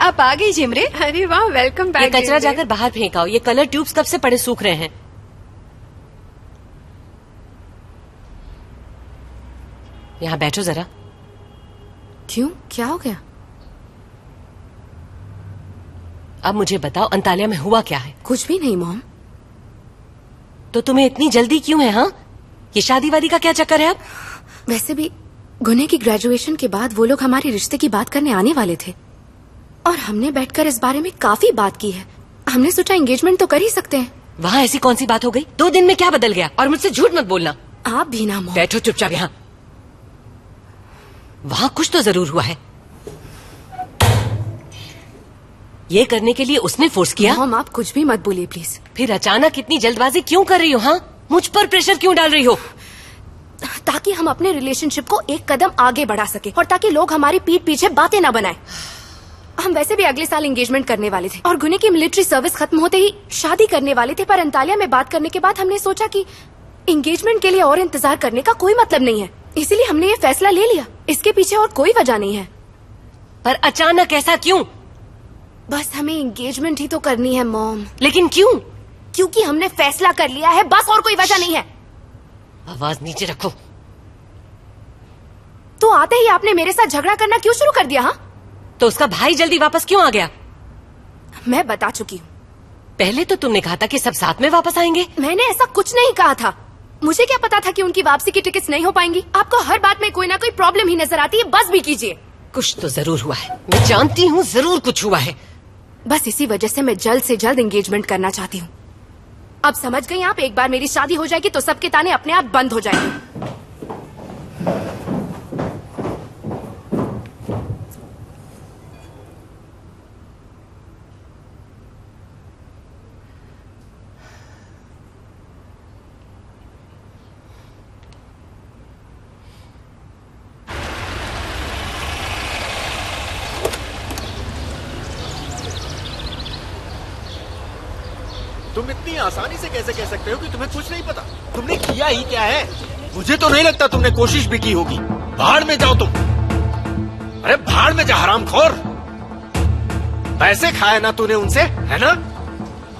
आप आ गई जिमरे। अरे वाह, वेलकम बैक। ये कचरा जाकर बाहर फेंकाओ। ये कलर ट्यूब्स कब से पड़े सूख रहे हैं। यहाँ बैठो जरा। क्यों, क्या हो गया? अब मुझे बताओ, अंतालिया में हुआ क्या है? कुछ भी नहीं मॉम। तो तुम्हें इतनी जल्दी क्यों है? हाँ, ये शादी वादी का क्या चक्कर है अब? वैसे भी गुने की ग्रेजुएशन के बाद वो लोग हमारे रिश्ते की बात करने आने वाले थे और हमने बैठकर इस बारे में काफी बात की है। हमने सोचा एंगेजमेंट तो कर ही सकते हैं। वहाँ ऐसी कौन सी बात हो गई? 2 दिन में क्या बदल गया? और मुझसे झूठ मत बोलना। आप भी ना मॉम। बैठो चुपचाप यहाँ। वहाँ कुछ तो जरूर हुआ है। ये करने के लिए उसने फोर्स किया? मॉम आप कुछ भी मत बोलिए प्लीज। फिर अचानक इतनी जल्दबाजी क्यों कर रही हो? हाँ, मुझ पर प्रेशर क्यों डाल रही हो? ताकि हम अपने रिलेशनशिप को एक कदम आगे बढ़ा सके और ताकि लोग हमारी पीठ पीछे बातें ना बनाएं। हम वैसे भी अगले साल एंगेजमेंट करने वाले थे और गुने की मिलिट्री सर्विस खत्म होते ही शादी करने वाले थे, पर अंतालिया में बात करने के बाद हमने सोचा कि एंगेजमेंट के लिए और इंतजार करने का कोई मतलब नहीं है, इसीलिए हमने ये फैसला ले लिया। इसके पीछे और कोई वजह नहीं है। पर अचानक ऐसा क्यों? बस हमें एंगेजमेंट ही तो करनी है मॉम। लेकिन क्यों? क्योंकि हमने फैसला कर लिया है, बस, और कोई वजह नहीं है। आवाज नीचे रखो। तो आते ही आपने मेरे साथ झगड़ा करना क्यों शुरू कर दिया? हाँ, तो उसका भाई जल्दी वापस क्यों आ गया? मैं बता चुकी हूँ। पहले तो तुमने कहा था कि सब साथ में वापस आएंगे। मैंने ऐसा कुछ नहीं कहा था। मुझे क्या पता था कि उनकी वापसी की टिकट्स नहीं हो पाएंगी। आपको हर बात में कोई ना कोई प्रॉब्लम ही नजर आती है, बस भी कीजिए। कुछ तो जरूर हुआ है, मैं जानती हूँ जरूर कुछ हुआ है। बस इसी वजह से मैं जल्द से जल्द एंगेजमेंट करना चाहती हूँ। अब समझ गई आप? एक बार मेरी शादी हो जाएगी तो सबके ताने अपने आप बंद हो जाएंगे। तुम इतनी आसानी से कैसे कह सकते हो कि तुम्हें कुछ नहीं पता? तुमने किया ही क्या है? मुझे तो नहीं लगता तुमने कोशिश भी की होगी। भाड़ में जाओ तुम। अरे भाड़ में जा हरामखोर। पैसे खाए ना तूने उनसे, है ना?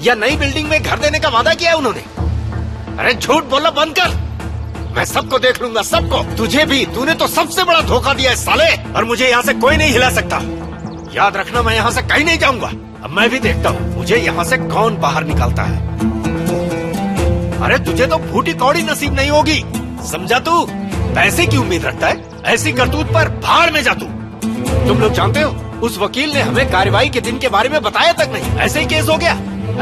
या नई बिल्डिंग में घर देने का वादा किया है उन्होंने? अरे झूठ बोलना बंद कर। मैं सबको देख लूंगा, सबको। तुझे भी। तूने तो सबसे बड़ा धोखा दिया है साले, और मुझे यहाँ से कोई नहीं हिला सकता। याद रखना, मैं यहाँ से कहीं नहीं जाऊंगा। अब मैं भी देखता हूँ मुझे यहाँ से कौन बाहर निकालता है। अरे तुझे तो फूटी कौड़ी नसीब नहीं होगी, समझा तू? पैसे की उम्मीद रखता है? ऐसी करतूत पर भाड़ में जा तू। तुम लोग जानते हो, उस वकील ने हमें कार्रवाई के दिन के बारे में बताया तक नहीं। ऐसे ही केस हो गया।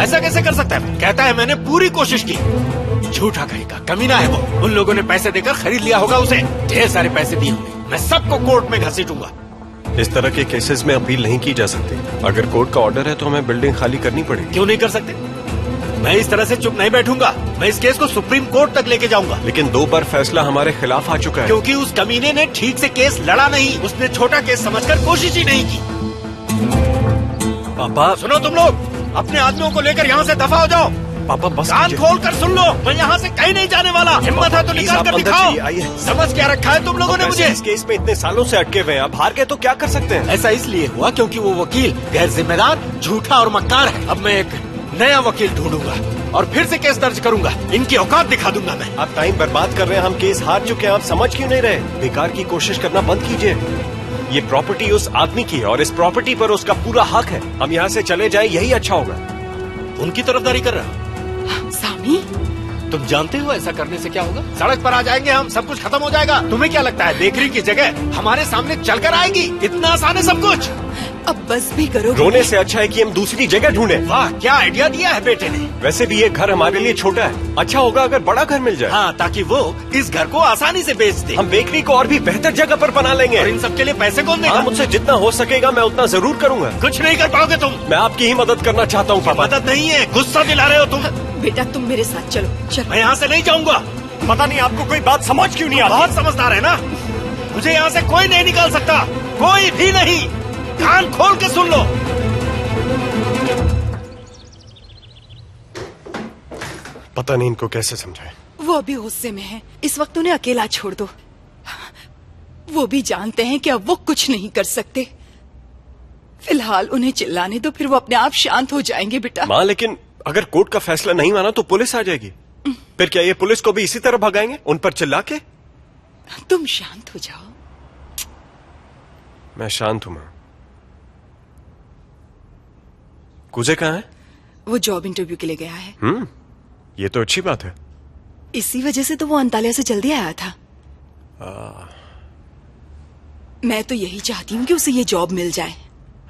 ऐसा कैसे कर सकता है? कहता है मैंने पूरी कोशिश की। झूठा कहेगा, कमीना है वो। उन लोगों ने पैसे देकर खरीद लिया होगा उसे। ढेर सारे पैसे दिए होंगे। मैं सबको कोर्ट में घसीटूंगा। इस तरह के केसेस में अपील नहीं की जा सकती। अगर कोर्ट का ऑर्डर है तो हमें बिल्डिंग खाली करनी पड़ेगी। क्यों नहीं कर सकते? मैं इस तरह से चुप नहीं बैठूंगा। मैं इस केस को सुप्रीम कोर्ट तक लेके जाऊंगा। लेकिन 2 बार फैसला हमारे खिलाफ आ चुका है। क्योंकि उस कमीने ने ठीक से केस लड़ा नहीं। उसने छोटा केस समझकर कोशिश ही नहीं की। पापा सुनो तुम लोग, अपने आदमियों को लेकर यहाँ से दफा हो जाओ। पापा बस कान खोल कर सुन लो, मैं यहाँ से कहीं नहीं जाने वाला। हिम्मत है तो निकाल कर दिखाओ। समझ क्या रखा है तुम लोगों ने मुझे? इस केस में इतने सालों से अटके हुए हैं, अब हार गए तो क्या कर सकते हैं? ऐसा इसलिए हुआ क्योंकि वो वकील गैर जिम्मेदार, झूठा और मक्कार है। अब मैं एक नया वकील ढूंढूंगा और फिर से केस दर्ज करूंगा। इनकी औकात दिखा दूंगा मैं। आप टाइम बर्बाद कर रहे हैं। हम केस हार चुके हैं, आप समझ क्यों नहीं रहे? बेकार की कोशिश करना बंद कीजिए। ये प्रॉपर्टी उस आदमी की है और इस प्रॉपर्टी पर उसका पूरा हक है। हम यहाँ से चले जाएं, यही अच्छा होगा। उनकी तरफदारी कर रहा हूँ। सामी, तुम जानते हो ऐसा करने से क्या होगा? सड़क पर आ जाएंगे हम, सब कुछ खत्म हो जाएगा। तुम्हें क्या लगता है बेकरी की जगह हमारे सामने चलकर आएगी? इतना आसान है सब कुछ। अब बस भी करो। रोने से अच्छा है कि हम दूसरी जगह ढूंढें। वाह, क्या आइडिया दिया है बेटे ने। वैसे भी ये घर हमारे लिए छोटा है, अच्छा होगा अगर बड़ा घर मिल जाए। हाँ, ताकि वो इस घर को आसानी से बेच दे। हम बेकरी को और भी बेहतर जगह पर बना लेंगे। और इन सब के लिए पैसे कौन देगा? मुझसे जितना हो सकेगा मैं उतना जरूर करूंगा। कुछ नहीं कर पाओगे तुम। मैं आपकी ही मदद करना चाहता हूँ पापा। मदद नहीं है, गुस्सा दिला रहे हो तुम। बेटा तुम मेरे साथ चलो। चलो, मैं यहाँ से नहीं जाऊंगा। पता नहीं आपको कोई बात समझ क्यों नहीं आती। बहुत समझदार है ना। मुझे यहाँ से कोई नहीं निकाल सकता, कोई भी नहीं। कान खोल के सुन लो। पता नहीं इनको कैसे समझाएं। वो अभी गुस्से में है, इस वक्त उन्हें अकेला छोड़ दो। वो भी जानते हैं कि अब वो कुछ नहीं कर सकते। फिलहाल उन्हें चिल्लाने दो, फिर वो अपने आप शांत हो जाएंगे बेटा। माँ लेकिन अगर कोर्ट का फैसला नहीं माना तो पुलिस आ जाएगी। फिर क्या ये पुलिस को भी इसी तरह भगाएंगे, उन पर चिल्ला के? तुम शांत हो जाओ। मैं शांत हूं माँ। कुजे कहाँ है? वो जॉब इंटरव्यू के लिए गया है। ये तो अच्छी बात है। इसी वजह से तो वो अंतालिया से जल्दी आया था। मैं तो यही चाहती हूँ कि उसे ये जॉब मिल जाए।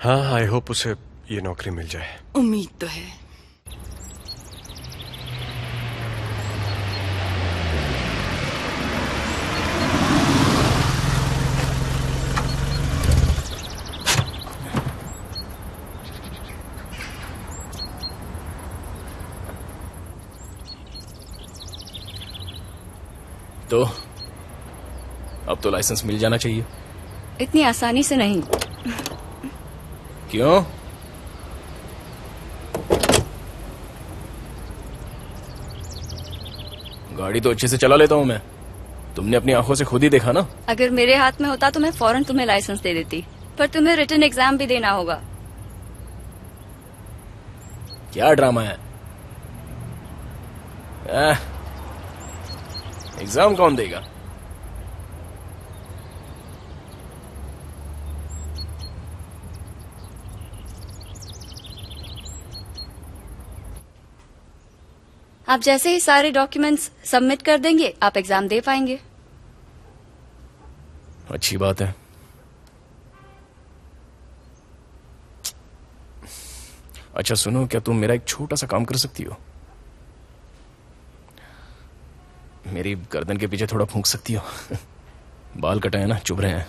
हाँ, आई होप उसे ये नौकरी मिल जाए। उम्मीद तो है। तो अब तो लाइसेंस मिल जाना चाहिए। इतनी आसानी से नहीं। क्यों? गाड़ी तो अच्छे से चला लेता हूं मैं, तुमने अपनी आंखों से खुद ही देखा ना। अगर मेरे हाथ में होता तो मैं फौरन तुम्हें लाइसेंस दे देती, पर तुम्हें रिटन एग्जाम भी देना होगा। क्या ड्रामा है? एग्जाम कौन देगा? आप जैसे ही सारे डॉक्यूमेंट्स सबमिट कर देंगे आप एग्जाम दे पाएंगे। अच्छी बात है। अच्छा सुनो, क्या तुम मेरा एक छोटा सा काम कर सकती हो? मेरी गर्दन के पीछे थोड़ा फूंक सकती हो? बाल कटाए ना, चुभ रहे हैं।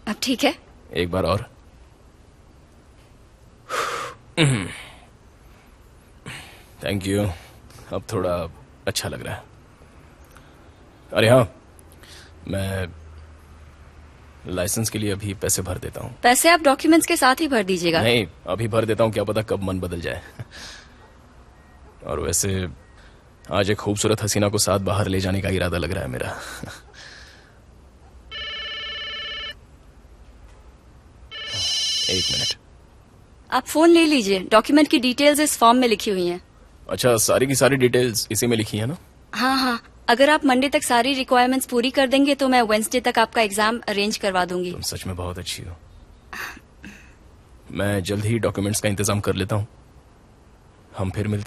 अब ठीक है? एक बार और। थैंक यू, अब थोड़ा अच्छा लग रहा है। अरे हाँ, मैं लाइसेंस के लिए अभी पैसे भर देता हूँ। पैसे आप डॉक्यूमेंट्स के साथ ही भर दीजिएगा। नहीं, अभी भर देता हूँ, क्या पता कब मन बदल जाए। और वैसे आज एक खूबसूरत हसीना को साथ बाहर ले जाने का इरादा लग रहा है मेरा। एक मिनट। आप फोन ले लीजिए, डॉक्यूमेंट की डिटेल्स इस फॉर्म में लिखी हुई हैं। अच्छा, सारी की सारी डिटेल्स इसी में लिखी है ना? हाँ हाँ, अगर आप मंडे तक सारी रिक्वायरमेंट्स पूरी कर देंगे तो मैं वेडनेसडे तक आपका एग्जाम अरेंज करवा दूंगी। तुम सच में बहुत अच्छी हो। मैं जल्द ही डॉक्यूमेंट्स का इंतजाम कर लेता हूँ, हम फिर मिलते हैं।